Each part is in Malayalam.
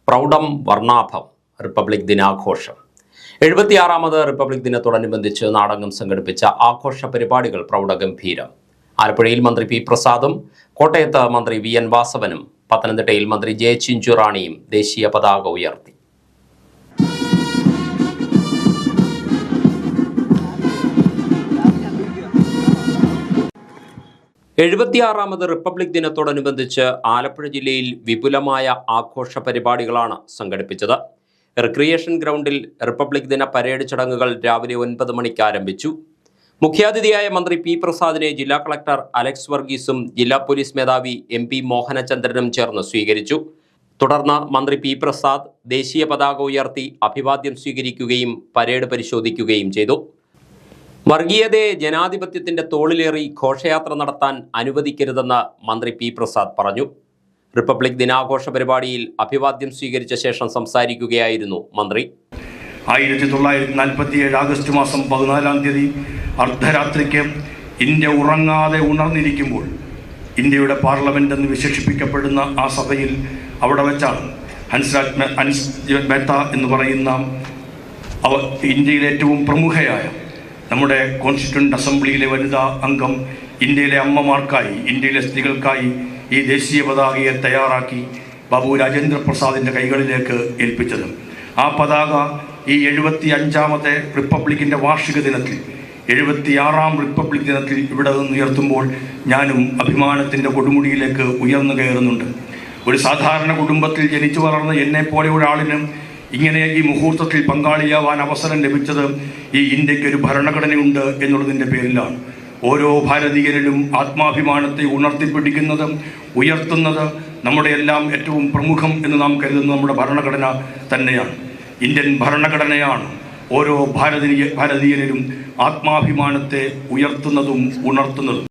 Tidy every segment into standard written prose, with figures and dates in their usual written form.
പ്രൗഢം വർണ്ണാഭം റിപ്പബ്ലിക് ദിനാഘോഷം. 76ാമത് റിപ്പബ്ലിക് ദിനത്തോടനുബന്ധിച്ച് നാടകം സംഘടിപ്പിച്ച ആഘോഷ പരിപാടികൾ പ്രൗഢഗംഭീരം. ആലപ്പുഴയിൽ മന്ത്രി പി പ്രസാദും കോട്ടയത്ത് മന്ത്രി വി എൻ വാസവനും പത്തനംതിട്ടയിൽ മന്ത്രി ജെ ചിഞ്ചുറാണിയും ദേശീയ പതാക ഉയർത്തി. എഴുപത്തിയാറാമത് റിപ്പബ്ലിക് ദിനത്തോടനുബന്ധിച്ച് ആലപ്പുഴ ജില്ലയിൽ വിപുലമായ ആഘോഷ പരിപാടികളാണ് സംഘടിപ്പിച്ചത്. റിക്രിയേഷൻ ഗ്രൗണ്ടിൽ റിപ്പബ്ലിക് ദിന പരേഡ് ചടങ്ങുകൾ രാവിലെ 9 മണിക്ക് ആരംഭിച്ചു. മുഖ്യാതിഥിയായ മന്ത്രി പി പ്രസാദിനെ ജില്ലാ കളക്ടർ അലക്സ് വർഗീസും ജില്ലാ പോലീസ് മേധാവി MP മോഹനചന്ദ്രനും ചേർന്ന് സ്വീകരിച്ചു. തുടർന്ന് മന്ത്രി പി പ്രസാദ് ദേശീയ പതാക ഉയർത്തി അഭിവാദ്യം സ്വീകരിക്കുകയും പരേഡ് പരിശോധിക്കുകയും ചെയ്തു. വർഗീയതയെ ജനാധിപത്യത്തിന്റെ തോളിലേറി ഘോഷയാത്ര നടത്താൻ അനുവദിക്കരുതെന്ന് മന്ത്രി പി പ്രസാദ് പറഞ്ഞു. റിപ്പബ്ലിക് ദിനാഘോഷ പരിപാടിയിൽ അഭിവാദ്യം സ്വീകരിച്ച ശേഷം സംസാരിക്കുകയായിരുന്നു മന്ത്രി. 1947 ആഗസ്റ്റ് മാസം 14-ാം തീയതി അർദ്ധരാത്രിക്ക് ഇന്ത്യ ഉറങ്ങാതെ ഉണർന്നിരിക്കുമ്പോൾ ഇന്ത്യയുടെ പാർലമെന്റ് എന്ന് വിശേഷിപ്പിക്കപ്പെടുന്ന ആ സഭയിൽ അവിടെ വെച്ചാണ് ഹൻസ് മേത്ത എന്ന് പറയുന്ന ഇന്ത്യയിലെ ഏറ്റവും പ്രമുഖയായ നമ്മുടെ കോൺസ്റ്റിറ്റ്യൂവൻ്റ് അസംബ്ലിയിലെ വനിതാ അംഗം ഇന്ത്യയിലെ അമ്മമാർക്കായി, ഇന്ത്യയിലെ സ്ത്രീകൾക്കായി ഈ ദേശീയ പതാകയെ തയ്യാറാക്കി ബാബു രാജേന്ദ്ര പ്രസാദിൻ്റെ കൈകളിലേക്ക് ഏൽപ്പിച്ചത്. ആ പതാക ഈ 75ാമത്തെ റിപ്പബ്ലിക്കിൻ്റെ വാർഷിക ദിനത്തിൽ, 76ാം റിപ്പബ്ലിക് ദിനത്തിൽ ഇവിടെ നിന്ന് ഉയർത്തുമ്പോൾ ഞാനും അഭിമാനത്തിൻ്റെ കൊടുമുടിയിലേക്ക് ഉയർന്നു കയറുന്നുണ്ട്. ഒരു സാധാരണ കുടുംബത്തിൽ ജനിച്ചു വളർന്ന എന്നെപ്പോലെ ഒരാളിന് ഇങ്ങനെ ഈ മുഹൂർത്തത്തിൽ പങ്കാളിയാവാൻ അവസരം ലഭിച്ചത് ഈ ഇന്ത്യക്ക് ഒരു ഭരണഘടനയുണ്ട് എന്നുള്ളതിൻ്റെ പേരിലാണ്. ഓരോ ഭാരതീയരിലും ആത്മാഭിമാനത്തെ ഉണർത്തിപ്പിടിക്കുന്നത്, ഉയർത്തുന്നത് നമ്മുടെ എല്ലാം ഏറ്റവും പ്രമുഖം എന്ന് നാം കരുതുന്ന നമ്മുടെ ഭരണഘടന തന്നെയാണ്. ഇന്ത്യൻ ഭരണഘടനയാണ് ഓരോ ഭാരതീയരിലും ആത്മാഭിമാനത്തെ ഉയർത്തുന്നതും ഉണർത്തുന്നതും.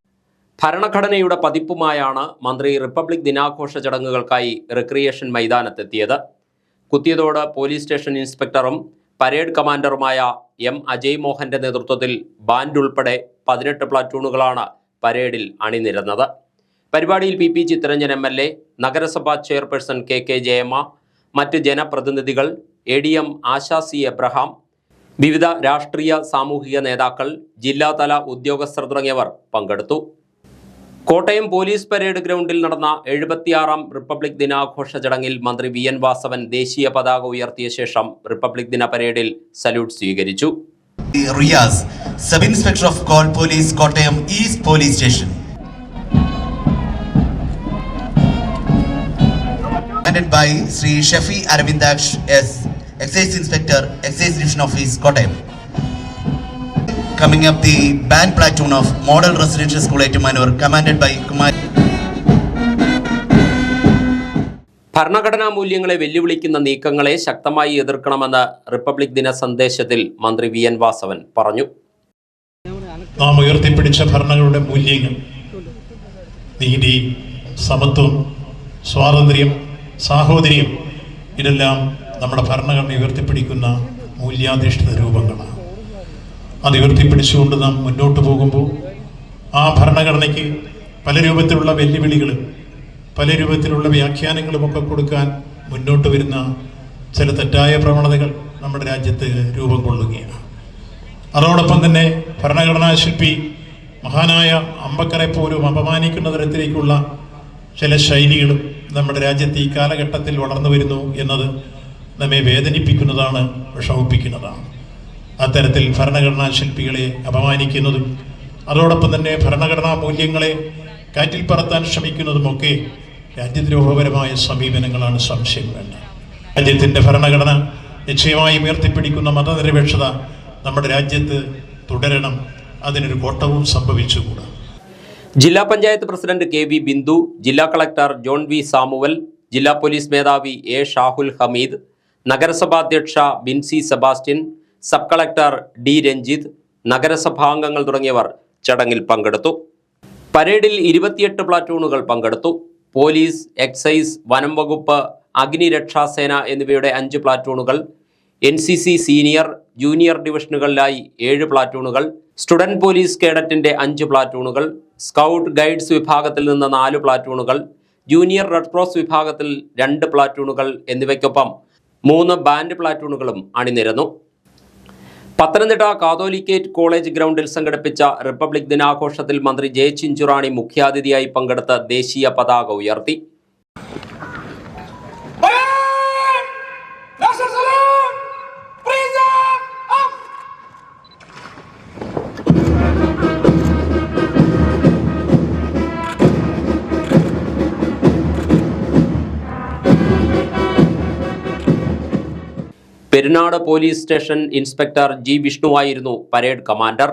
ഭരണഘടനയുടെ പതിപ്പുമായാണ് മന്ത്രി റിപ്പബ്ലിക് ദിനാഘോഷ ചടങ്ങുകൾക്കായി റിക്രിയേഷൻ മൈതാനത്തെത്തിയത്. കുത്തിയതോട് പോലീസ് സ്റ്റേഷൻ ഇൻസ്പെക്ടറും പരേഡ് കമാൻഡറുമായ M അജയ് മോഹന്റെ നേതൃത്വത്തിൽ ബാൻഡ് ഉൾപ്പെടെ 18 പ്ലാറ്റൂണുകളാണ് പരേഡിൽ അണിനിരന്നത്. പരിപാടിയിൽ PP ചിത്തരഞ്ജൻ MLA, നഗരസഭാ ചെയർപേഴ്സൺ KK ജയമ്മ, മറ്റ് ജനപ്രതിനിധികൾ, ADM ആശാ C എബ്രഹാം, വിവിധ രാഷ്ട്രീയ സാമൂഹിക നേതാക്കൾ, ജില്ലാതല ഉദ്യോഗസ്ഥർ തുടങ്ങിയവർ പങ്കെടുത്തു. കോട്ടയം പോലീസ് പരേഡ് ഗ്രൗണ്ടിൽ നടന്ന 76ാം റിപ്പബ്ലിക് ദിനാഘോഷ ചടങ്ങിൽ മന്ത്രി വി എൻ വാസവൻ ദേശീയ പതാക ഉയർത്തിയ ശേഷം റിപ്പബ്ലിക് ദിന പരേഡിൽ സല്യൂട്ട് സ്വീകരിച്ചു. റിയാസ്, സബ് ഇൻസ്പെക്ടർ ഓഫ് കോൾ police, Kottayam east police station. By Shri Shafi Aravindaksh S, excise inspector, excise division office, Kottayam. Coming up, the band platoon of Model Residential School Etumanur, commanded by Kumar. ഭരണഘടനാ മൂല്യങ്ങളെ വെല്ലുവിളിക്കുന്ന നീക്കങ്ങളെ ശക്തമായി എതിർക്കണമെന്ന് റിപ്പബ്ലിക് ദിന സന്ദേശത്തിൽ മന്ത്രി വി എൻ വാസവൻ പറഞ്ഞു. നാം ഉയർത്തിപ്പിടിച്ച ഭരണഘടനയുടെ മൂല്യങ്ങൾ, നീതി, സമത്വം, സ്വാതന്ത്ര്യം, സാഹോദര്യം, ഇതെല്ലാം നമ്മുടെ ഭരണഘടന ഉയർത്തിപ്പിടിക്കുന്ന മൂല്യാധിഷ്ഠിത രൂപങ്ങളാണ്. അത് ഉയർത്തിപ്പിടിച്ചുകൊണ്ട് നാം മുന്നോട്ട് പോകുമ്പോൾ ആ ഭരണഘടനയ്ക്ക് പല രൂപത്തിലുള്ള വെല്ലുവിളികളും പല രൂപത്തിലുള്ള വ്യാഖ്യാനങ്ങളുമൊക്കെ കൊടുക്കാൻ മുന്നോട്ട് വരുന്ന ചില തെറ്റായ പ്രവണതകൾ നമ്മുടെ രാജ്യത്ത് രൂപം കൊള്ളുകയാണ്. അതോടൊപ്പം തന്നെ ഭരണഘടനാ ശില്പി മഹാനായ അംബേദ്കറെ പോലും അപമാനിക്കുന്ന തരത്തിലേക്കുള്ള ചില ശൈലികളും നമ്മുടെ രാജ്യത്ത് ഈ കാലഘട്ടത്തിൽ വളർന്നു വരുന്നു എന്നത് നമ്മെ വേദനിപ്പിക്കുന്നതാണ്, വിഷമിപ്പിക്കുന്നതാണ്. അത്തരത്തിൽ ഭരണഘടനാ ശില്പികളെ അപമാനിക്കുന്നതും അതോടൊപ്പം തന്നെ ഭരണഘടനാ മൂല്യങ്ങളെ കാറ്റിൽ പറത്താൻ ശ്രമിക്കുന്നതുമൊക്കെ രാജ്യദ്രോഹപരമായ സമീപനങ്ങളാണ്, സംശയം വേണ്ട. രാജ്യത്തിൻ്റെ ഭരണഘടന നിശ്ചയമായി ഉയർത്തിപ്പിടിക്കുന്ന മതനിരപേക്ഷത നമ്മുടെ രാജ്യത്ത് തുടരണം. അതിനൊരു കോട്ടവും സംഭവിച്ചുകൂടാ. ജില്ലാ പഞ്ചായത്ത് പ്രസിഡന്റ് KV ബിന്ദു, ജില്ലാ കളക്ടർ ജോൺ V സാമുവൽ, ജില്ലാ പോലീസ് മേധാവി A ഷാഹുൽ ഹമീദ്, നഗരസഭാധ്യക്ഷ Binsy Sebastian, sub collector D Ranjith, നഗരസഭാംഗങ്ങൾ തുടങ്ങിയവർ ചടങ്ങിൽ പങ്കെടുത്തു. പരേഡിൽ 28 പ്ലാറ്റൂണുകൾ പങ്കെടുത്തു. പോലീസ്, എക്സൈസ്, വനം വകുപ്പ്, അഗ്നിരക്ഷാസേന എന്നിവയുടെ 5 പ്ലാറ്റൂണുകൾ, NCC സീനിയർ, ജൂനിയർ ഡിവിഷനുകളിലായി 7 പ്ലാറ്റൂണുകൾ, സ്റ്റുഡന്റ് പോലീസ് കേഡറ്റിന്റെ 5 പ്ലാറ്റൂണുകൾ, സ്കൗട്ട് ഗൈഡ്സ് വിഭാഗത്തിൽ നിന്ന് 4 പ്ലാറ്റൂണുകൾ, ജൂനിയർ റെഡ് ക്രോസ് വിഭാഗത്തിൽ 2 പ്ലാറ്റൂണുകൾ എന്നിവയ്ക്കൊപ്പം 3 ബാൻഡ് പ്ലാറ്റൂണുകളും അണിനിരന്നു. പത്തനംതിട്ട കാതോലിക്കേറ്റ് കോളേജ് ഗ്രൗണ്ടിൽ സംഘടിപ്പിച്ച റിപ്പബ്ലിക് ദിനാഘോഷത്തിൽ മന്ത്രി ജെ ചിഞ്ചുറാണി മുഖ്യാതിഥിയായി പങ്കെടുത്ത് ദേശീയ പതാക ഉയർത്തി. Perunad police station inspector G വിഷ്ണുവായിരുന്നു parade commander.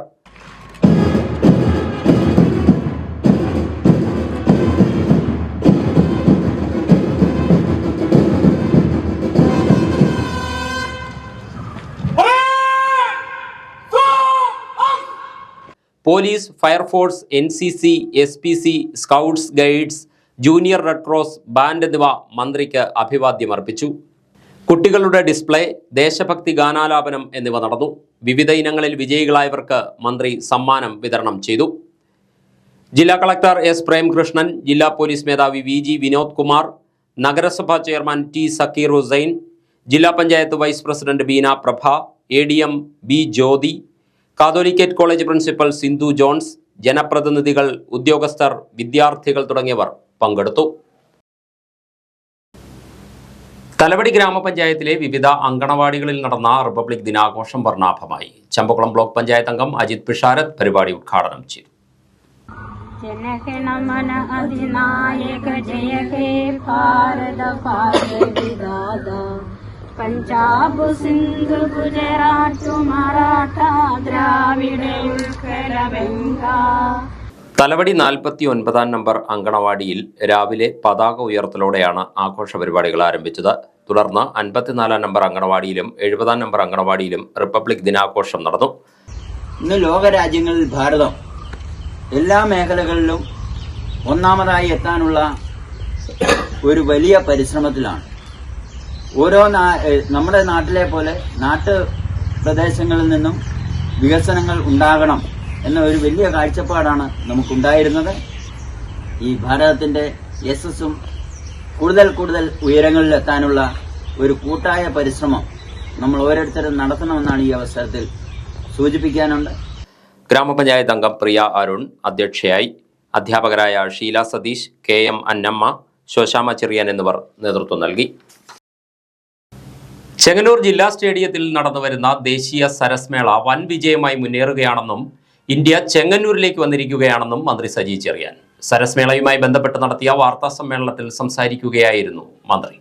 Police, fire force, NCC, SPC, scouts guides, junior red cross, band എന്നിവ മന്ത്രിക്ക് അഭിവാദ്യമർപ്പിച്ചു. കുട്ടികളുടെ ഡിസ്പ്ലേ, ദേശഭക്തി ഗാനാലാപനം എന്നിവ നടന്നു. വിവിധ ഇനങ്ങളിൽ വിജയികളായവർക്ക് മന്ത്രി സമ്മാനം വിതരണം ചെയ്തു. ജില്ലാ കളക്ടർ എസ് പ്രേംകൃഷ്ണൻ, ജില്ലാ പോലീസ് മേധാവി VG വിനോദ് കുമാർ, നഗരസഭാ ചെയർമാൻ T സക്കീർ ഹുസൈൻ, ജില്ലാ panchayat vice president Beena Prabha, ADM B Jyothi, Catholicate College principal Sindhu Johns, ജനപ്രതിനിധികൾ, ഉദ്യോഗസ്ഥർ, വിദ്യാർത്ഥികൾ തുടങ്ങിയവർ പങ്കെടുത്തു. തലവടി ഗ്രാമപഞ്ചായത്തിലെ വിവിധ അങ്കണവാടികളിൽ നടന്ന റിപ്പബ്ലിക് ദിനാഘോഷം വർണ്ണാഭമായി. ചമ്പക്കുളം ബ്ലോക്ക് പഞ്ചായത്ത് അംഗം അജിത് പിഷാരത്ത് പരിപാടി ഉദ്ഘാടനം ചെയ്തു. जनगणमन अधिनायक जय हे भारत भाग्य विधाता पंजाब सिंध गुजरात मराठा द्राविड उत्कल बंगा. തലവടി 49-ാം നമ്പർ അങ്കണവാടിയിൽ രാവിലെ പതാക ഉയർത്തലോടെയാണ് ആഘോഷ പരിപാടികൾ ആരംഭിച്ചത്. തുടർന്ന് 54-ാം നമ്പർ അങ്കണവാടിയിലും 70-ാം നമ്പർ അങ്കണവാടിയിലും റിപ്പബ്ലിക് ദിനാഘോഷം നടന്നു. ഇന്ന് ലോകരാജ്യങ്ങളിൽ ഭാരതം എല്ലാ മേഖലകളിലും ഒന്നാമതായി എത്താനുള്ള ഒരു വലിയ പരിശ്രമത്തിലാണ്. നമ്മുടെ നാട്ടിലെ പോലെ പ്രദേശങ്ങളിൽ നിന്നും വികസനങ്ങൾ ഉണ്ടാകണം എന്ന ഒരു വലിയ കാഴ്ചപ്പാടാണ് നമുക്കുണ്ടായിരുന്നത്. ഈ ഭാരതത്തിന്റെ യശസ്സും കൂടുതൽ ഉയരങ്ങളിലെത്താനുള്ള ഒരു കൂട്ടായ പരിശ്രമം നമ്മൾ ഓരോരുത്തരും നടത്തണമെന്നാണ് ഈ അവസരത്തിൽ സൂചിപ്പിക്കാനുണ്ട്. ഗ്രാമപഞ്ചായത്ത് അംഗം പ്രിയ അരുൺ അധ്യക്ഷയായി. അധ്യാപകരായ ഷീല സതീഷ്, KM അന്നമ്മ, ശോശാമ ചെറിയാൻ എന്നിവർ നേതൃത്വം നൽകി. ചെങ്ങന്നൂർ ജില്ലാ സ്റ്റേഡിയത്തിൽ നടന്നുവരുന്ന ദേശീയ സരസ്മേള വൻ വിജയമായി മുന്നേറുകയാണെന്നും ഇന്ത്യ ചെങ്ങന്നൂരിലേക്ക് വന്നിരിക്കുകയാണെന്നും മന്ത്രി സജി ചെറിയാൻ സരസ്മേളയുമായി ബന്ധപ്പെട്ട് നടത്തിയ വാർത്താ സമ്മേളനത്തിൽ സംസാരിക്കുകയായിരുന്നു മന്ത്രി.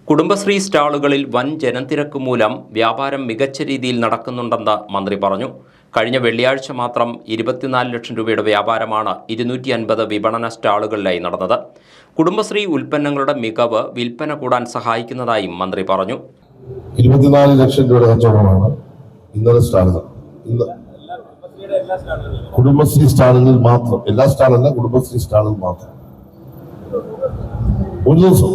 കുടുംബശ്രീ സ്റ്റാളുകളിൽ വൻ ജനത്തിരക്ക് മൂലം വ്യാപാരം മികച്ച രീതിയിൽ നടക്കുന്നുണ്ടെന്ന് മന്ത്രി പറഞ്ഞു. കഴിഞ്ഞ വെള്ളിയാഴ്ച മാത്രം 24 ലക്ഷം രൂപയുടെ വ്യാപാരമാണ് 250 വിപണന സ്റ്റാളുകളിലായി നടന്നത്. കുടുംബശ്രീ ഉൽപ്പന്നങ്ങളുടെ മികവ് വിൽപ്പന കൂടാൻ സഹായിക്കുന്നതായും മന്ത്രി പറഞ്ഞു. 24 ലക്ഷം രൂപയുടെ കച്ചവടമാണ് ഇന്നലെ സ്റ്റാളുകൾ. കുടുംബശ്രീ സ്റ്റാളുകളിൽ മാത്രം, എല്ലാ സ്റ്റാളല്ല, കുടുംബശ്രീ സ്റ്റാളുകൾ മാത്രം. ഒരു ദിവസം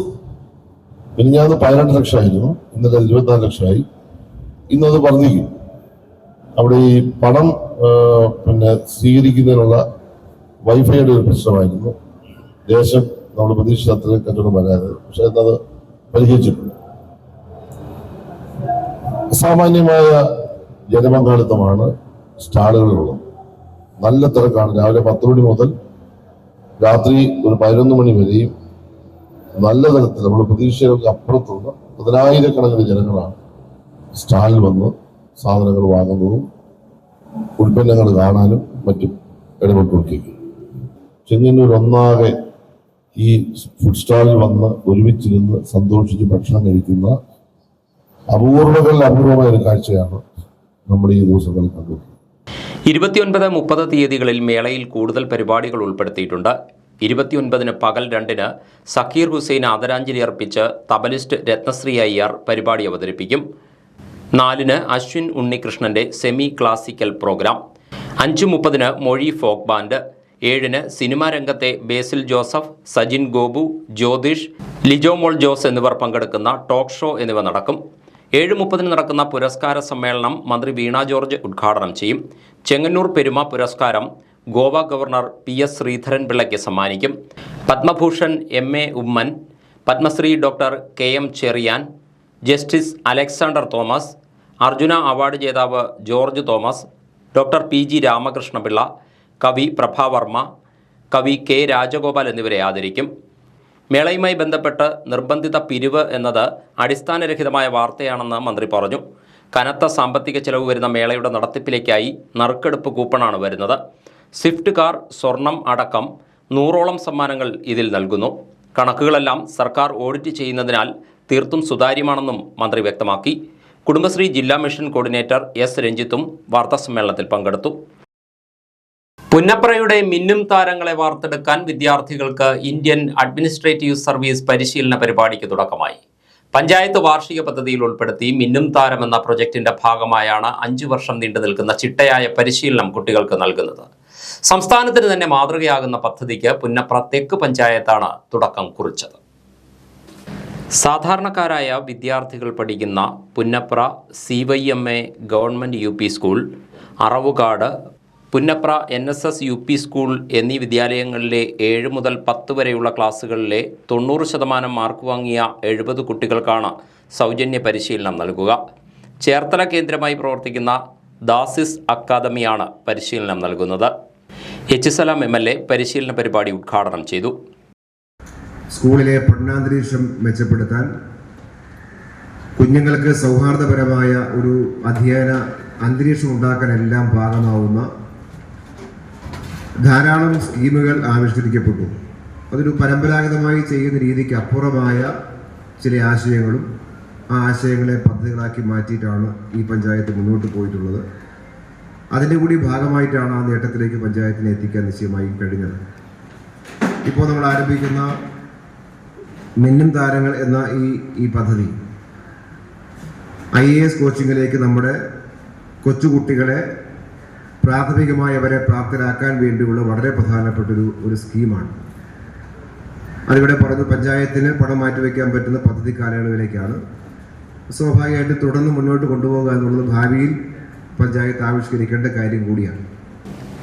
മിനിഞ്ഞാന്ന് 18 ലക്ഷമായിരുന്നു, ഇന്നലെ 24 ലക്ഷമായി. ഇന്നത് വർദ്ധിക്കും. അവിടെ ഈ പണം സ്വീകരിക്കുന്നതിനുള്ള വൈഫൈയുടെ ഒരു പ്രശ്നമായിരുന്നു. ദേശം നമ്മൾ പ്രതീക്ഷിച്ച അത്രയും കച്ചവടം വരാതെ, പക്ഷെ എന്നത് പരിഹരിച്ചിട്ടുണ്ട്. അസാമാന്യമായ ജനപങ്കാളിത്തമാണ് സ്റ്റാളുകളിലുള്ളത്. നല്ല തിരക്കാണ്. രാവിലെ 10 മണി മുതൽ രാത്രി ഒരു 11 മണി വരെയും നല്ല തരത്തിൽ നമ്മൾ പ്രതീക്ഷകൾക്ക് അപ്പുറത്തുള്ള 10,000-കണക്കിന് ജനങ്ങളാണ് സ്റ്റാളിൽ വന്ന് സാധനങ്ങൾ വാങ്ങുന്നതും ഉൽപ്പന്നങ്ങൾ കാണാനും മറ്റും ഇടപെട്ടുകൊണ്ടിരിക്കും. ചെങ്ങന്നൂർ ഒന്നാകെ ഈ ഫുഡ് സ്റ്റാളിൽ വന്ന് ഒരുമിച്ചിരുന്ന് സന്തോഷിച്ച് ഭക്ഷണം കഴിക്കുന്ന അപൂർവമായ ഒരു കാഴ്ചയാണ് നമ്മുടെ ഈ ദിവസങ്ങളിൽ കണ്ടത്. 29-30 തീയതികളിൽ മേളയിൽ കൂടുതൽ പരിപാടികൾ ഉൾപ്പെടുത്തിയിട്ടുണ്ട്. 29-ന് പകൽ 2-ന് സക്കീർ ഹുസൈൻ ആദരാഞ്ജലി അർപ്പിച്ച് തബലിസ്റ്റ് രത്നശ്രീ അയ്യർ പരിപാടി അവതരിപ്പിക്കും. 4-ന് അശ്വിൻ ഉണ്ണികൃഷ്ണന്റെ സെമി ക്ലാസിക്കൽ പ്രോഗ്രാം. 5:30-ന് മൊഴി ഫോക്ക് ബാൻഡ്. 7-ന് സിനിമാ രംഗത്തെ ബേസിൽ ജോസഫ്, സജിൻ ഗോപു, ജ്യോതിഷ്, ലിജോമോൾ ജോസ് എന്നിവർ പങ്കെടുക്കുന്ന ടോക്ക് ഷോ എന്നിവ നടക്കും. 7:30-ന് നടക്കുന്ന പുരസ്കാര സമ്മേളനം മന്ത്രി വീണ ജോർജ് ഉദ്ഘാടനം ചെയ്യും. ചെങ്ങന്നൂർ പെരുമ പുരസ്കാരം ഗോവ ഗവർണർ PS ശ്രീധരൻ പിള്ളയ്ക്ക് സമ്മാനിക്കും. Padma Bhushan MA Oommen, Padma Shri doctor KM Cherian, justice Alexander Thomas, Arjuna award ജേതാവ് George Thomas, doctor PG Ramakrishna Pillai, കവി പ്രഭാവർമ്മ, കവി K രാജഗോപാൽ എന്നിവരെ ആദരിക്കും. മേളയുമായി ബന്ധപ്പെട്ട് നിർബന്ധിത പിരിവ് എന്നത് അടിസ്ഥാനരഹിതമായ വാർത്തയാണെന്ന് മന്ത്രി പറഞ്ഞു. കനത്ത സാമ്പത്തിക ചെലവ് വരുന്ന മേളയുടെ നടത്തിപ്പിലേക്കായി നറുക്കെടുപ്പ് കൂപ്പണാണ് വരുന്നത്. സ്വിഫ്റ്റ് കാർ, സ്വർണം അടക്കം 100ഓളം സമ്മാനങ്ങൾ ഇതിൽ നൽകുന്നു. കണക്കുകളെല്ലാം സർക്കാർ ഓഡിറ്റ് ചെയ്യുന്നതിനാൽ തീർത്തും സുതാര്യമാണെന്നും മന്ത്രി വ്യക്തമാക്കി. കുടുംബശ്രീ ജില്ലാ മിഷൻ കോർഡിനേറ്റർ S രഞ്ജിത്തും വാർത്താസമ്മേളനത്തിൽ പങ്കെടുത്തു. പുന്നപ്രയുടെ മിന്നും താരങ്ങളെ വാർത്തെടുക്കാൻ വിദ്യാർത്ഥികൾക്ക് ഇന്ത്യൻ അഡ്മിനിസ്ട്രേറ്റീവ് സർവീസ് പരിശീലന പരിപാടിക്ക് തുടക്കമായി. പഞ്ചായത്ത് വാർഷിക പദ്ധതിയിൽ ഉൾപ്പെടുത്തി മിന്നും താരം എന്ന പ്രൊജക്ടിന്റെ ഭാഗമായാണ് 5 വർഷം നീണ്ടു നിൽക്കുന്ന ചിട്ടയായ പരിശീലനം കുട്ടികൾക്ക് നൽകുന്നത്. സംസ്ഥാനത്തിന് തന്നെ മാതൃകയാകുന്ന പദ്ധതിക്ക് പുന്നപ്ര തെക്ക് പഞ്ചായത്താണ് തുടക്കം കുറിച്ചത്. സാധാരണക്കാരായ വിദ്യാർത്ഥികൾ പഠിക്കുന്ന Punnapra CYMA government UP school, Aravukad, Punnapra NSS UP school എന്നീ വിദ്യാലയങ്ങളിലെ 7 മുതൽ 10 വരെയുള്ള ക്ലാസ്സുകളിലെ 90% മാർക്ക് വാങ്ങിയ 70 കുട്ടികൾക്കാണ് സൗജന്യ പരിശീലനം നൽകുക. ചേർത്തല കേന്ദ്രമായി പ്രവർത്തിക്കുന്ന ദാസിസ് അക്കാദമിയാണ് പരിശീലനം നൽകുന്നത്. H സലാം MLA പരിശീലന പരിപാടി ഉദ്ഘാടനം ചെയ്തു. സ്കൂളിലെ പഠനാന്തരീക്ഷം മെച്ചപ്പെടുത്താൻ, കുഞ്ഞുങ്ങൾക്ക് സൗഹാർദ്ദപരമായ ഒരു അധ്യയന അന്തരീക്ഷം ഉണ്ടാക്കാനെല്ലാം ഭാഗമാവുന്ന ധാരാളം സ്കീമുകൾ ആവിഷ്കരിക്കപ്പെട്ടു. അതൊരു പരമ്പരാഗതമായി ചെയ്യുന്ന രീതിക്ക് അപ്പുറമായ ചില ആശയങ്ങളും ആ ആശയങ്ങളെ പദ്ധതികളാക്കി മാറ്റിയിട്ടാണ് ഈ പഞ്ചായത്ത് മുന്നോട്ട് പോയിട്ടുള്ളത്. അതിൻ്റെ കൂടി ഭാഗമായിട്ടാണ് ആ നേട്ടത്തിലേക്ക് പഞ്ചായത്തിനെ എത്തിക്കാൻ നിശ്ചയമായും കഴിഞ്ഞത്. ഇപ്പോൾ നമ്മൾ ആരംഭിക്കുന്ന മിന്നും താരങ്ങൾ എന്ന ഈ പദ്ധതി IAS കോച്ചിങ്ങിലേക്ക് നമ്മുടെ കൊച്ചുകുട്ടികളെ പ്രാഥമികമായി അവരെ പ്രാപ്തരാക്കാൻ വേണ്ടിയുള്ള വളരെ പ്രധാനപ്പെട്ടൊരു സ്കീമാണ്. അതിവിടെ പറഞ്ഞു, പഞ്ചായത്തിന് പണം മാറ്റിവെക്കാൻ പറ്റുന്ന പദ്ധതി കാലയളവിലേക്കാണ്. സ്വാഭാവികമായിട്ട് തുടർന്ന് മുന്നോട്ട് കൊണ്ടുപോകുക എന്നുള്ളത് ഭാവിയിൽ പഞ്ചായത്ത് ആവിഷ്കരിക്കേണ്ട കാര്യം കൂടിയാണ്.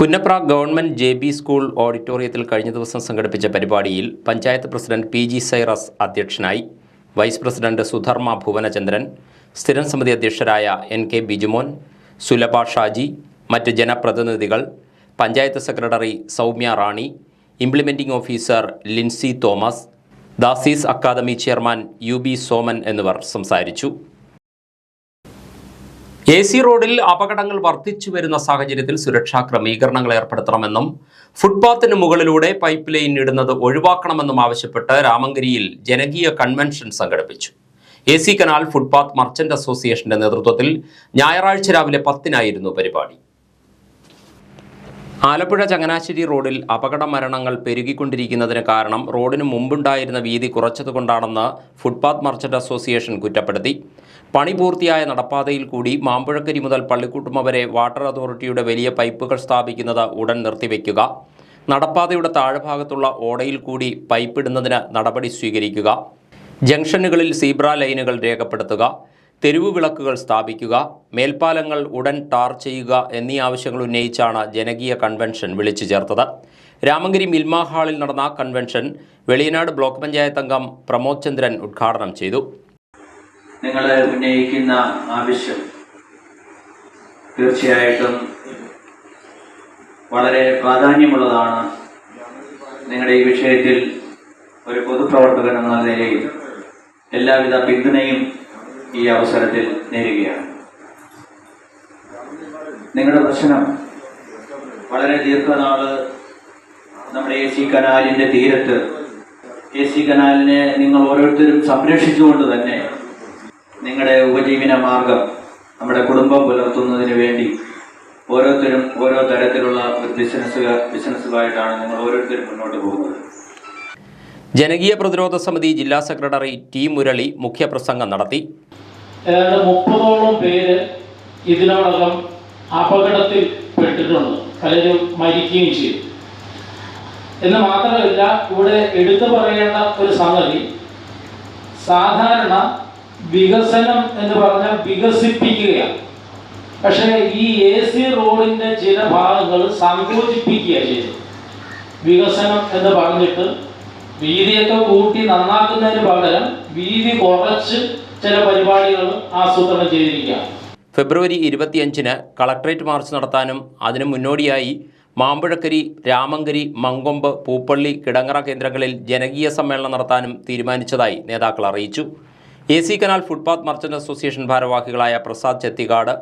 പുന്നപ്ര ഗവൺമെൻറ് JB സ്കൂൾ ഓഡിറ്റോറിയത്തിൽ കഴിഞ്ഞ ദിവസം സംഘടിപ്പിച്ച പരിപാടിയിൽ പഞ്ചായത്ത് പ്രസിഡന്റ് PG സൈറസ് അധ്യക്ഷനായി. വൈസ് പ്രസിഡന്റ് സുധർമ്മ ഭുവനചന്ദ്രൻ, സ്ഥിരം സമിതി അധ്യക്ഷരായ NK ബിജുമോൻ, സുലഭ ഷാജി, മറ്റ് ജനപ്രതിനിധികൾ, panchayat secretary Soumya Rani, implementing officer Lincy Thomas, Dasis academy chairman UB Soman എന്നിവർ സംസാരിച്ചു. AC റോഡിൽ അപകടങ്ങൾ വർദ്ധിച്ചു വരുന്ന സാഹചര്യത്തിൽ സുരക്ഷാ ക്രമീകരണങ്ങൾ ഏർപ്പെടുത്തണമെന്നും ഫുട്പാത്തിന് മുകളിലൂടെ പൈപ്പ് ലൈൻ ഇടുന്നത് ഒഴിവാക്കണമെന്നും ആവശ്യപ്പെട്ട് രാമങ്കരിയിൽ ജനകീയ കൺവെൻഷൻ സംഘടിപ്പിച്ചു. AC കനാൽ ഫുട്പാത്ത് മർച്ചന്റ് അസോസിയേഷന്റെ നേതൃത്വത്തിൽ ഞായറാഴ്ച രാവിലെ 10-നായിരുന്നു പരിപാടി. ആലപ്പുഴ ചങ്ങനാശ്ശേരി റോഡിൽ അപകട മരണങ്ങൾ പെരുകിക്കൊണ്ടിരിക്കുന്നതിന് കാരണം റോഡിന് മുമ്പുണ്ടായിരുന്ന വീതി കുറച്ചതുകൊണ്ടാണെന്ന് ഫുട്പാത്ത് മർച്ചന്റ് അസോസിയേഷൻ കുറ്റപ്പെടുത്തി. പണി പൂർത്തിയായ നടപ്പാതയിൽ കൂടി മാമ്പുഴക്കരി മുതൽ പള്ളിക്കുട്ടുമ വരെ വാട്ടർ അതോറിറ്റിയുടെ വലിയ പൈപ്പുകൾ സ്ഥാപിക്കുന്നത് ഉടൻ നിർത്തിവെക്കുക, നടപ്പാതയുടെ താഴ്ഭാഗത്തുള്ള ഓടയിൽ കൂടി പൈപ്പ് ഇടുന്നതിന് നടപടി സ്വീകരിക്കുക, ജംഗ്ഷനുകളിൽ സീബ്ര ലൈനുകൾ രേഖപ്പെടുത്തുക, തെരുവു വിളക്കുകൾ സ്ഥാപിക്കുക, മേൽപ്പാലങ്ങൾ ഉടൻ ടാർ ചെയ്യുക എന്നീ ആവശ്യങ്ങൾ ഉന്നയിച്ചാണ് ജനകീയ കൺവെൻഷൻ വിളിച്ചു ചേർത്തത്. രാമങ്കരി മിൽമ ഹാളിൽ നടന്ന കൺവെൻഷൻ വെളിയനാട് ബ്ലോക്ക് പഞ്ചായത്ത് അംഗം പ്രമോദ് ചന്ദ്രൻ ഉദ്ഘാടനം ചെയ്തു. നിങ്ങൾ ഉന്നയിക്കുന്ന ആവശ്യം തീർച്ചയായിട്ടും വളരെ പ്രാധാന്യമുള്ളതാണ്. നിങ്ങളുടെ ഈ വിഷയത്തിൽ ഒരു പൊതുപ്രവർത്തകൻ എന്ന നിലയിൽ എല്ലാവിധ പിന്തുണയും ഈ അവസരത്തിൽ നേരുകയാണ്. നിങ്ങളുടെ പ്രശ്നം വളരെ ദീർഘനാള് നമ്മുടെ AC കനാലിൻ്റെ തീരത്ത് AC കനാലിനെ നിങ്ങൾ ഓരോരുത്തരും സംരക്ഷിച്ചുകൊണ്ട് തന്നെ നിങ്ങളുടെ ഉപജീവന മാർഗം നമ്മുടെ കുടുംബം പുലർത്തുന്നതിന് വേണ്ടി ഓരോരുത്തരും ഓരോ തരത്തിലുള്ള ഒരു ബിസിനസ്സുമായിട്ടാണ് നിങ്ങൾ ഓരോരുത്തരും മുന്നോട്ട് പോകുന്നത്. ജനകീയ പ്രതിരോധ സമിതി ജില്ലാ സെക്രട്ടറി T മുരളി മുഖ്യപ്രസംഗം നടത്തി. ഏതാണ്ട് 30ഓളം പേര് ഇതിനോടകം അപകടത്തിൽ പെട്ടിട്ടുണ്ട്, പലരും മരിക്കുകയും ചെയ്തു. എന്ന് മാത്രമല്ല, ഇവിടെ എടുത്തു പറയേണ്ട ഒരു സംഗതി, സാധാരണ വികസനം എന്ന് പറഞ്ഞാൽ വികസിപ്പിക്കുകയാണ്. പക്ഷേ ഈ AC റോഡിൻ്റെ ചില ഭാഗങ്ങൾ സങ്കോചിപ്പിക്കുകയാണ് ചെയ്തത്. വികസനം എന്ന് പറഞ്ഞിട്ട് വീതിയൊക്കെ കൂട്ടി നന്നാക്കുന്നതിന് പകരം വീതി കുറച്ച് ചില പരിപാടികൾ ആസൂത്രണം ചെയ്തിരിക്കുകയാണ്. ഫെബ്രുവരി 25-ന് കളക്ട്രേറ്റ് മാർച്ച് നടത്താനും അതിനു മുന്നോടിയായി മാമ്പഴക്കരി, രാമങ്കരി, മങ്കൊമ്പ്, പൂപ്പള്ളി, കിടങ്ങറ കേന്ദ്രങ്ങളിൽ ജനകീയ സമ്മേളനം നടത്താനും തീരുമാനിച്ചതായി നേതാക്കൾ അറിയിച്ചു. AC canal footpath merchant association ഭാരവാഹികളായ പ്രസാദ് ചെത്തിക്കാട്,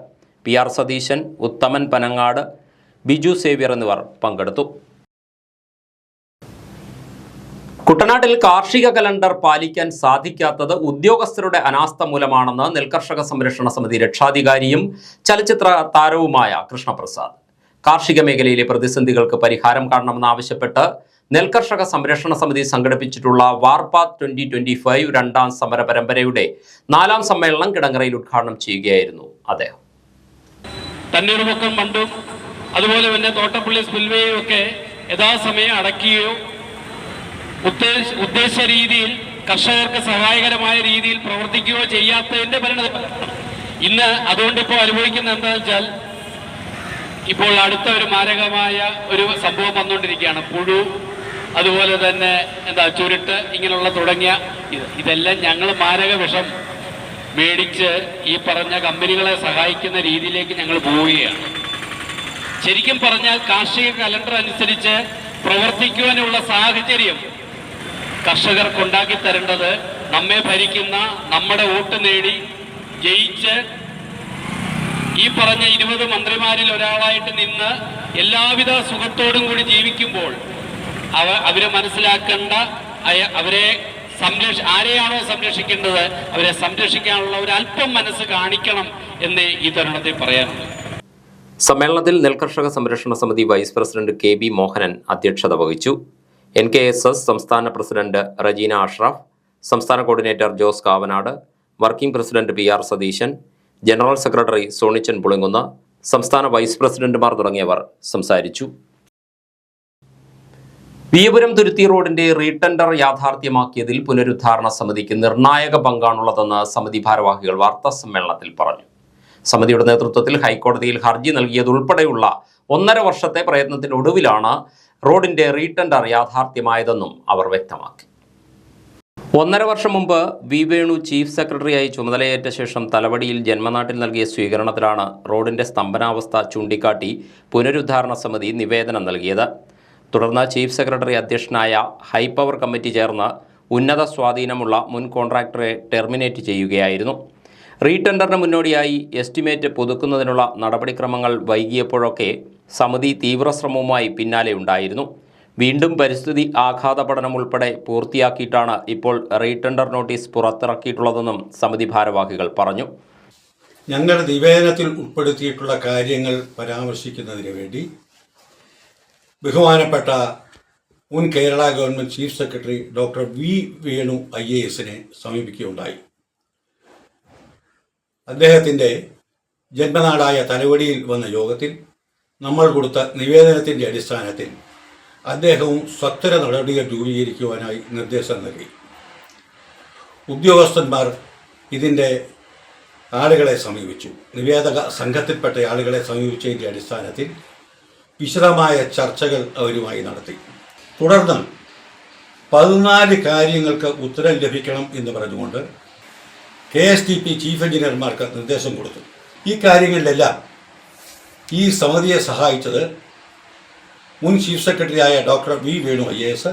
PR സതീശൻ, ഉത്തമൻ പനങ്ങാട്, ബിജു സേവ്യർ എന്നിവർ പങ്കെടുത്തു. കുട്ടനാട്ടിൽ കാർഷിക കലണ്ടർ പാലിക്കാൻ സാധിക്കാത്തത് ഉദ്യോഗസ്ഥരുടെ അനാസ്ഥ മൂലമാണെന്ന് നെൽകർഷക സംരക്ഷണ സമിതി രക്ഷാധികാരിയും ചലച്ചിത്ര താരവുമായ കൃഷ്ണപ്രസാദ്. കാർഷിക മേഖലയിലെ പ്രതിസന്ധികൾക്ക് പരിഹാരം കാണണമെന്നാവശ്യപ്പെട്ട് നെൽകർഷക സംരക്ഷണ സമിതി സംഘടിപ്പിച്ചിട്ടുള്ള വാർപാത്ത് 2025 രണ്ടാം സമര പരമ്പരയുടെ 4ാം സമ്മേളനം കിടങ്ങറയിൽ ഉദ്ഘാടനം ചെയ്യുകയായിരുന്നു അദ്ദേഹം. തണ്ണീർമുക്കം ബണ്ടും അതുപോലെ തന്നെ തോട്ടപ്പള്ളി സ്പിൽവേയും ഒക്കെ യഥാസമയം അടയ്ക്കുകയോ ഉദ്ദേശ രീതിയിൽ കർഷകർക്ക് സഹായകരമായ രീതിയിൽ പ്രവർത്തിക്കുകയോ ചെയ്യാത്തതിന്റെ പരിണതഫലം ഇന്ന് അതുകൊണ്ടിപ്പോൾ അനുഭവിക്കുന്ന എന്താണെന്ന് വെച്ചാൽ, ഇപ്പോൾ അടുത്ത ഒരു മാരകമായ ഒരു സംഭവം വന്നുകൊണ്ടിരിക്കുകയാണ്. പുഴു, അതുപോലെ തന്നെ ചുരുട്ട്, ഇങ്ങനെയുള്ള തുടങ്ങിയ ഇതെല്ലാം ഞങ്ങൾ മാരക വിഷം മേടിച്ച് ഈ പറഞ്ഞ കമ്പനികളെ സഹായിക്കുന്ന രീതിയിലേക്ക് ഞങ്ങൾ പോവുകയാണ്. ശരിക്കും പറഞ്ഞാൽ കാർഷിക കലണ്ടർ അനുസരിച്ച് പ്രവർത്തിക്കുവാനുള്ള സാഹചര്യം കർഷകർക്കുണ്ടാക്കി തരേണ്ടത് നമ്മെ ഭരിക്കുന്ന, നമ്മുടെ വോട്ട് നേടി ജയിച്ച് ഈ പറഞ്ഞ 20 മന്ത്രിമാരിൽ ഒരാളായിട്ട് നിന്ന് എല്ലാവിധ സുഖത്തോടും കൂടി ജീവിക്കുമ്പോൾ അവരെ മനസ്സിലാക്കേണ്ട, അവരെ ആരെയാണോ സംരക്ഷിക്കേണ്ടത് അവരെ സംരക്ഷിക്കാനുള്ള ഒരു അല്പം മനസ്സ് കാണിക്കണം എന്ന് ഈ തരുണത്തിൽ പറയാനുണ്ട്. സമ്മേളനത്തിൽ നെൽകർഷക സംരക്ഷണ സമിതി വൈസ് പ്രസിഡന്റ് KB മോഹനൻ അധ്യക്ഷത വഹിച്ചു. NKSS സംസ്ഥാന പ്രസിഡന്റ് റജീന അഷ്റഫ്, സംസ്ഥാന coordinator Jose Kavanad, working president PR Satheesan, general secretary Sonichan Pulinkunnu, സംസ്ഥാന വൈസ് പ്രസിഡന്റുമാർ തുടങ്ങിയവർ സംസാരിച്ചു. വിയപുരം തുരുത്തി റോഡിന്റെ റീടെൻഡർ യാഥാർത്ഥ്യമാക്കിയതിൽ പുനരുദ്ധാരണ സമിതിക്ക് നിർണായക പങ്കാണുള്ളതെന്ന് സമിതി ഭാരവാഹികൾ വാർത്താ സമ്മേളനത്തിൽ പറഞ്ഞു. സമിതിയുടെ നേതൃത്വത്തിൽ ഹൈക്കോടതിയിൽ ഹർജി നൽകിയതുൾപ്പെടെയുള്ള 1.5 വർഷത്തെ പ്രയത്നത്തിനൊടുവിലാണ് റോഡിന്റെ റീടെൻഡർ യാഥാർത്ഥ്യമായതെന്നും അവർ വ്യക്തമാക്കി. 1.5 വർഷം മുമ്പ് വി വേണു ചീഫ് സെക്രട്ടറിയായി ചുമതലയേറ്റ ശേഷം തലവടിയിൽ ജന്മനാട്ടിൽ നൽകിയ സ്വീകരണത്തിലാണ് റോഡിന്റെ സ്തംഭനാവസ്ഥ ചൂണ്ടിക്കാട്ടി പുനരുദ്ധാരണ സമിതി നിവേദനം നൽകിയത്. തുടർന്ന് ചീഫ് സെക്രട്ടറി അധ്യക്ഷനായ ഹൈപവർ കമ്മിറ്റി ചേർന്ന് ഉന്നത സ്വാധീനമുള്ള മുൻ കോൺട്രാക്ടറെ ടെർമിനേറ്റ് ചെയ്യുകയായിരുന്നു. റീടെൻഡറിന് മുന്നോടിയായി എസ്റ്റിമേറ്റ് പുതുക്കുന്നതിനുള്ള നടപടിക്രമങ്ങൾ വൈകിയപ്പോഴൊക്കെ സമിതി തീവ്രശ്രമവുമായി പിന്നാലെ ഉണ്ടായിരുന്നു. വീണ്ടും പരിസ്ഥിതി ആഘാത പഠനം ഉൾപ്പെടെ പൂർത്തിയാക്കിയിട്ടാണ് ഇപ്പോൾ റീടെൻഡർ നോട്ടീസ് പുറത്തിറക്കിയിട്ടുള്ളതെന്നും സമിതി ഭാരവാഹികൾ പറഞ്ഞു. ഞങ്ങൾ നിവേദനത്തിൽ ഉൾപ്പെടുത്തിയിട്ടുള്ള കാര്യങ്ങൾ പരാമർശിക്കുന്നതിന് വേണ്ടി ബഹുമാനപ്പെട്ട മുൻ Kerala government chief secretary doctor V Venu IAS സമീപിക്കുകയുണ്ടായി. അദ്ദേഹത്തിൻ്റെ ജന്മനാടായ തലവടിയിൽ വന്ന യോഗത്തിൽ നമ്മൾ കൊടുത്ത നിവേദനത്തിൻ്റെ അടിസ്ഥാനത്തിൽ അദ്ദേഹവും സത്വര നടപടികൾ രൂപീകരിക്കുവാനായി നിർദ്ദേശം നൽകി. ഉദ്യോഗസ്ഥന്മാർ ഇതിൻ്റെ ആളുകളെ സമീപിച്ചു. നിവേദക സംഘത്തിൽപ്പെട്ട ആളുകളെ സമീപിച്ചതിൻ്റെ അടിസ്ഥാനത്തിൽ വിശദമായ ചർച്ചകൾ അവരുമായി നടത്തി. തുടർന്ന് 14 കാര്യങ്ങൾക്ക് ഉത്തരം ലഭിക്കണം എന്ന് പറഞ്ഞുകൊണ്ട് KSTP ചീഫ് എഞ്ചിനീയർമാർക്ക് നിർദ്ദേശം കൊടുത്തു. ഈ കാര്യങ്ങളിലെല്ലാം ഈ സമിതിയെ സഹായിച്ചത് മുൻ ചീഫ് സെക്രട്ടറിയായ doctor V Venu IAS,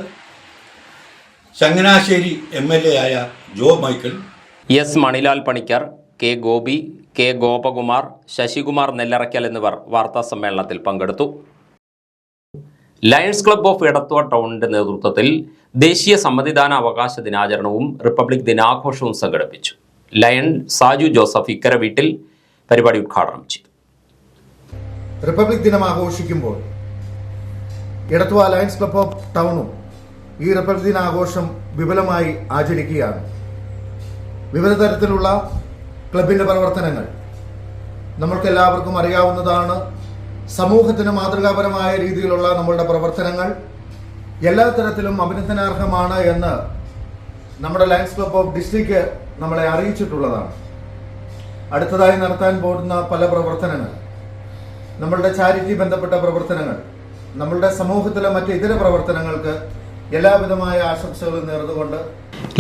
Changanassery MLA ആയ Jo Michael, S Manilal Panicker, K Gopi, K Gopakumar, Sasikumar Nellarackal എന്നിവർ വാർത്താ സമ്മേളനത്തിൽ പങ്കെടുത്തു. ലയൺസ് ക്ലബ്ബ് ഓഫ് എടത്വ ടൗണിന്റെ നേതൃത്വത്തിൽ ദേശീയ സമ്മതിദാന അവകാശ ദിനാചരണവും റിപ്പബ്ലിക് ദിനാഘോഷവും സംഘടിപ്പിച്ചു. ലയൺ സാജു ജോസഫ് ഇക്കര വീട്ടിൽ പരിപാടി ഉദ്ഘാടനം ചെയ്തു. റിപ്പബ്ലിക് ദിനം ആഘോഷിക്കുമ്പോൾ എടത്വ ലയൺസ് ക്ലബ്ബ് ഓഫ് ടൗണും ഈ റിപ്പബ്ലിക് ദിനാഘോഷം വിപുലമായി ആചരിക്കുകയാണ്. വിവിധ തരത്തിലുള്ള ക്ലബിൻ്റെ പ്രവർത്തനങ്ങൾ നമ്മൾക്കെല്ലാവർക്കും അറിയാവുന്നതാണ്. സമൂഹത്തിന് മാതൃകാപരമായ രീതിയിലുള്ള നമ്മളുടെ പ്രവർത്തനങ്ങൾ എല്ലാ തരത്തിലും അഭിനന്ദനാർഹമാണ് എന്ന് നമ്മുടെ ലയൺസ് ക്ലബ്ബ് ഓഫ് ഡിസ്ട്രിക്റ്റ് നമ്മളെ അറിയിച്ചിട്ടുള്ളതാണ്. അടുത്തതായി നടത്താൻ പോകുന്ന പല പ്രവർത്തനങ്ങൾ, നമ്മളുടെ ചാരിറ്റി ബന്ധപ്പെട്ട പ്രവർത്തനങ്ങൾ, നമ്മളുടെ സമൂഹത്തിലെ മറ്റ് ഇതര പ്രവർത്തനങ്ങൾക്ക് എല്ലാവിധമായ ആശംസകളും നേർന്നുകൊണ്ട്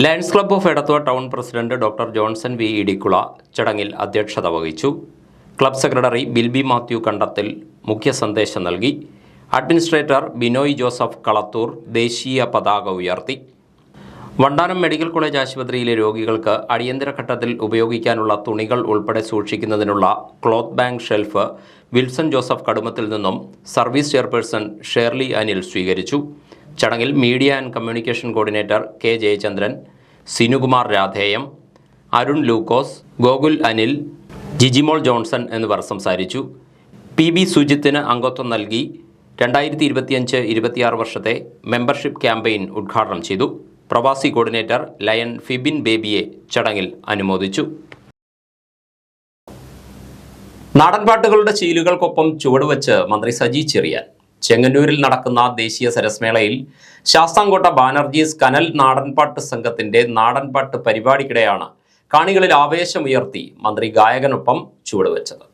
Lions club of Edathua town president doctor Johnson V Idikkula ചടങ്ങിൽ അധ്യക്ഷത വഹിച്ചു. ക്ലബ് സെക്രട്ടറി ബിൽബി മാത്യു കണ്ടത്തിൽ മുഖ്യ സന്ദേശം നൽകി. അഡ്മിനിസ്ട്രേറ്റർ ബിനോയ് ജോസഫ് കളത്തൂർ ദേശീയ പതാക ഉയർത്തി. വണ്ടാനം മെഡിക്കൽ കോളേജ് ആശുപത്രിയിലെ രോഗികൾക്ക് അടിയന്തര ഘട്ടത്തിൽ ഉപയോഗിക്കാനുള്ള തുണികൾ ഉൾപ്പെടെ സൂക്ഷിക്കുന്നതിനുള്ള cloth bank shelf Wilson Joseph Kadumathil നിന്നും സർവീസ് ചെയർപേഴ്സൺ ഷേർലി അനിൽ സ്വീകരിച്ചു. ചടങ്ങിൽ media and communication coordinator K Jayachandran, Sinukumar Radheyam, Arun Lukose, Gokul Anil, Jijimol Johnson എന്നിവർ സംസാരിച്ചു. PB സുജിത്തിന് അംഗത്വം നൽകി 2025-26 വർഷത്തെ മെമ്പർഷിപ്പ് ക്യാമ്പയിൻ ഉദ്ഘാടനം ചെയ്തു. പ്രവാസി കോർഡിനേറ്റർ ലയൺ ഫിബിൻ ബേബിയെ ചടങ്ങിൽ അനുമോദിച്ചു. നാടൻപാട്ടുകളുടെ ചീലുകൾക്കൊപ്പം ചുവടുവെച്ച് മന്ത്രി സജി ചെറിയാൻ. ചെങ്ങന്നൂരിൽ നടക്കുന്ന ദേശീയ സരസ്മേളയിൽ ശാസ്താംകോട്ട ബാനർജീസ് കനൽ നാടൻപാട്ട് സംഘത്തിന്റെ നാടൻപാട്ട് പരിപാടിക്കിടെയാണ് കാണികളിൽ ആവേശമുയർത്തി മന്ത്രി ഗായകനൊപ്പം ചുവടുവെച്ചത്.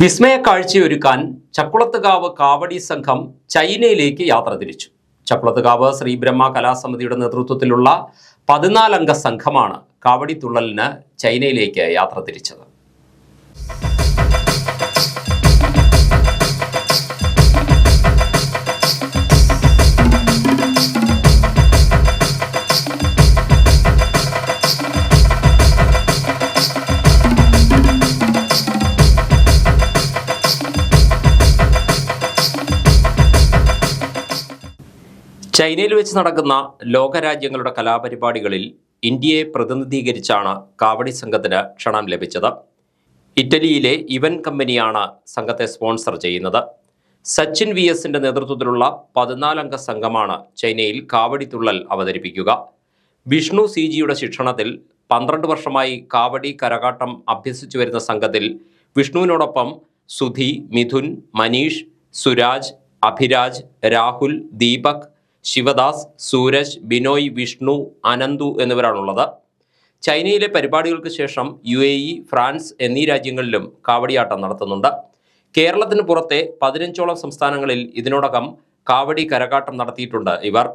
വിസ്മയ കാഴ്ചയൊരുക്കാൻ ചക്കുളത്തുകാവ് കാവടി സംഘം ചൈനയിലേക്ക് യാത്ര തിരിച്ചു. ചക്കുളത്തുകാവ് ശ്രീബ്രഹ്മ കലാസമിതിയുടെ നേതൃത്വത്തിലുള്ള 14 അംഗ സംഘമാണ് കാവടി തുള്ളലിന് ചൈനയിലേക്ക് യാത്ര തിരിച്ചത്. ചൈനയിൽ വെച്ച് നടക്കുന്ന ലോകരാജ്യങ്ങളുടെ കലാപരിപാടികളിൽ ഇന്ത്യയെ പ്രതിനിധീകരിച്ചാണ് കാവടി സംഘത്തിന് ക്ഷണം ലഭിച്ചത്. ഇറ്റലിയിലെ ഇവന്റ് കമ്പനിയാണ് സംഘത്തെ സ്പോൺസർ ചെയ്യുന്നത്. സച്ചിൻ VSന്റെ നേതൃത്വത്തിലുള്ള 14 അംഗ സംഘമാണ് ചൈനയിൽ കാവടി തുള്ളൽ അവതരിപ്പിക്കുക. വിഷ്ണു CGയുടെ ശിക്ഷണത്തിൽ 12 വർഷമായി കാവടി കരകാട്ടം അഭ്യസിച്ചു വരുന്ന സംഘത്തിൽ വിഷ്ണുവിനോടൊപ്പം സുധി, മിഥുൻ, മനീഷ്, സുരാജ്, അഭിരാജ്, രാഹുൽ, ദീപക്, ശിവദാസ്, സൂരജ്, ബിനോയ്, വിഷ്ണു, അനന്തു എന്നിവരാണുള്ളത്. ചൈനയിലെ പരിപാടികൾക്ക് ശേഷം UAE, ഫ്രാൻസ് എന്നീ രാജ്യങ്ങളിലും കാവടിയാട്ടം നടത്തുന്നുണ്ട്. കേരളത്തിന് പുറത്തെ 15ഓളം സംസ്ഥാനങ്ങളിൽ ഇതിനോടകം കാവടി കരകാട്ടം നടത്തിയിട്ടുണ്ട് ഇവർ.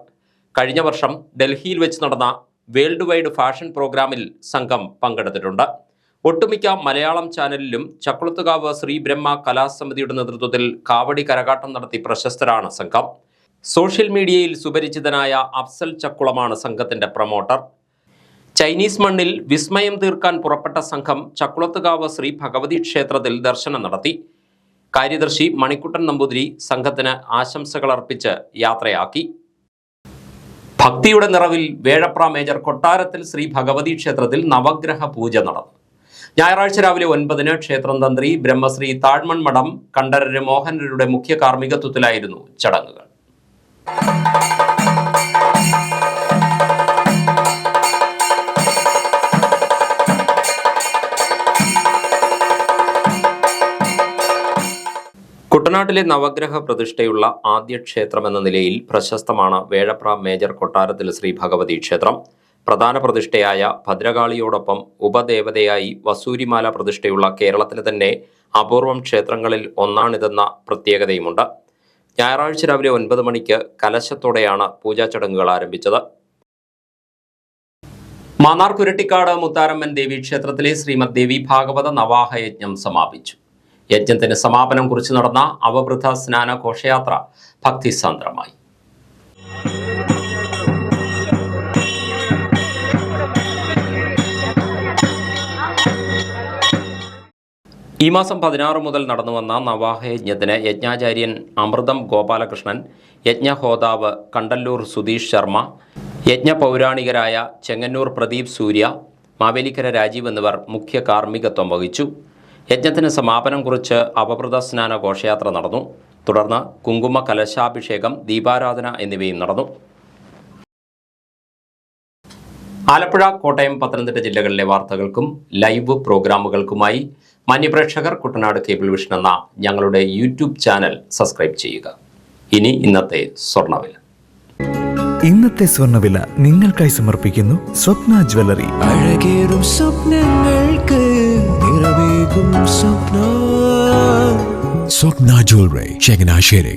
കഴിഞ്ഞ വർഷം ഡൽഹിയിൽ വെച്ച് നടന്ന വേൾഡ് വൈഡ് ഫാഷൻ പ്രോഗ്രാമിൽ സംഘം പങ്കെടുത്തിട്ടുണ്ട്. ഒട്ടുമിക്ക മലയാളം ചാനലിലും ചക്കുളത്തുകാവ് ശ്രീബ്രഹ്മ കലാസമിതിയുടെ നേതൃത്വത്തിൽ കാവടി കരകാട്ടം നടത്തി പ്രശസ്തരാണ് സംഘം. സോഷ്യൽ മീഡിയയിൽ സുപരിചിതനായ അഫ്സൽ ചക്കുളമാണ് സംഘത്തിന്റെ പ്രൊമോട്ടർ. ചൈനീസ് മണ്ണിൽ വിസ്മയം തീർക്കാൻ പുറപ്പെട്ട സംഘം ചക്കുളത്തുകാവ് ശ്രീ ഭഗവതി ക്ഷേത്രത്തിൽ ദർശനം നടത്തി. കാര്യദർശി മണിക്കുട്ടൻ നമ്പൂതിരി സംഘത്തിന് ആശംസകൾ അർപ്പിച്ച് യാത്രയാക്കി. ഭക്തിയുടെ നിറവിൽ വേഴപ്ര മേജർ കൊട്ടാരത്തിൽ ശ്രീ ഭഗവതി ക്ഷേത്രത്തിൽ നവഗ്രഹ പൂജ നടന്നു. ഞായറാഴ്ച രാവിലെ 9-ന് ക്ഷേത്രം തന്ത്രി ബ്രഹ്മശ്രീ താഴ്മൺ മഠം കണ്ഠരര് മോഹനരുടെ മുഖ്യ കാർമ്മികത്വത്തിലായിരുന്നു ചടങ്ങുകൾ. കുട്ടനാട്ടിലെ നവഗ്രഹ പ്രതിഷ്ഠയുള്ള ആദ്യ ക്ഷേത്രമെന്ന നിലയിൽ പ്രശസ്തമാണ് വേഴപ്ര മേജർ കൊട്ടാരത്തിൽ ശ്രീ ഭഗവതി ക്ഷേത്രം. പ്രധാന പ്രതിഷ്ഠയായ ഭദ്രകാളിയോടൊപ്പം ഉപദേവതയായി വസൂരിമാല പ്രതിഷ്ഠയുള്ള കേരളത്തിലെ തന്നെ അപൂർവം ക്ഷേത്രങ്ങളിൽ ഒന്നാണിതെന്ന പ്രത്യേകതയുമുണ്ട്. ഞായറാഴ്ച രാവിലെ 9 മണിക്ക് കലശത്തോടെയാണ് പൂജാ ചടങ്ങുകൾ ആരംഭിച്ചത്. മാന്നാർ കുരട്ടിക്കാട് മുത്താരമ്മൻ ദേവീക്ഷേത്രത്തിലെ ശ്രീമദ് ദേവി ഭാഗവത നവാഹ യജ്ഞം സമാപിച്ചു. യജ്ഞത്തിന് സമാപനം കുറിച്ച് നടന്ന അവബൃദ്ധ സ്നാന ഘോഷയാത്ര ഭക്തിസാന്ദ്രമായി. ഈ മാസം 16 മുതൽ നടന്നുവന്ന നവാഹ യജ്ഞത്തിന് യജ്ഞാചാര്യൻ അമൃതം ഗോപാലകൃഷ്ണൻ, യജ്ഞഹോതാവ് കണ്ടല്ലൂർ സുധീഷ് ശർമ്മ, യജ്ഞപൗരാണികരായ ചെങ്ങന്നൂർ പ്രദീപ് സൂര്യ, മാവേലിക്കര രാജീവ് എന്നിവർ മുഖ്യ കാർമ്മികത്വം വഹിച്ചു. യജ്ഞത്തിന് സമാപനം കുറിച്ച് അവബൃത സ്നാന ഘോഷയാത്ര നടന്നു. തുടർന്ന് കുങ്കുമ കലശാഭിഷേകം, ദീപാരാധന എന്നിവയും നടന്നു. ആലപ്പുഴ, കോട്ടയം, പത്തനംതിട്ട ജില്ലകളിലെ വാർത്തകൾക്കും ലൈവ് പ്രോഗ്രാമുകൾക്കുമായി മാന്യപ്രേക്ഷകർ കുട്ടനാട് കേബിൾ വിഷൻ എന്ന ഞങ്ങളുടെ യൂട്യൂബ് ചാനൽ സബ്സ്ക്രൈബ് ചെയ്യുക. ഇനി ഇന്നത്തെ സ്വർണ്ണവില. ഇന്നത്തെ സ്വർണ്ണവില നിങ്ങൾക്കായി സമർപ്പിക്കുന്നു സ്വപ്ന ജ്വല്ലറി. അഴകേറും സ്വപ്നങ്ങൾക്ക് നിറവേകും സ്വപ്ന ജ്വല്ലറി, ചങ്ങനാശ്ശേരി.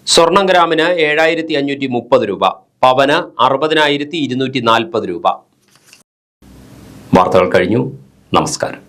സ്വർണം ഗ്രാമിന് 7530 രൂപ, പവന് 60,240 രൂപ. വാർത്തകൾ കഴിഞ്ഞു. നമസ്കാരം.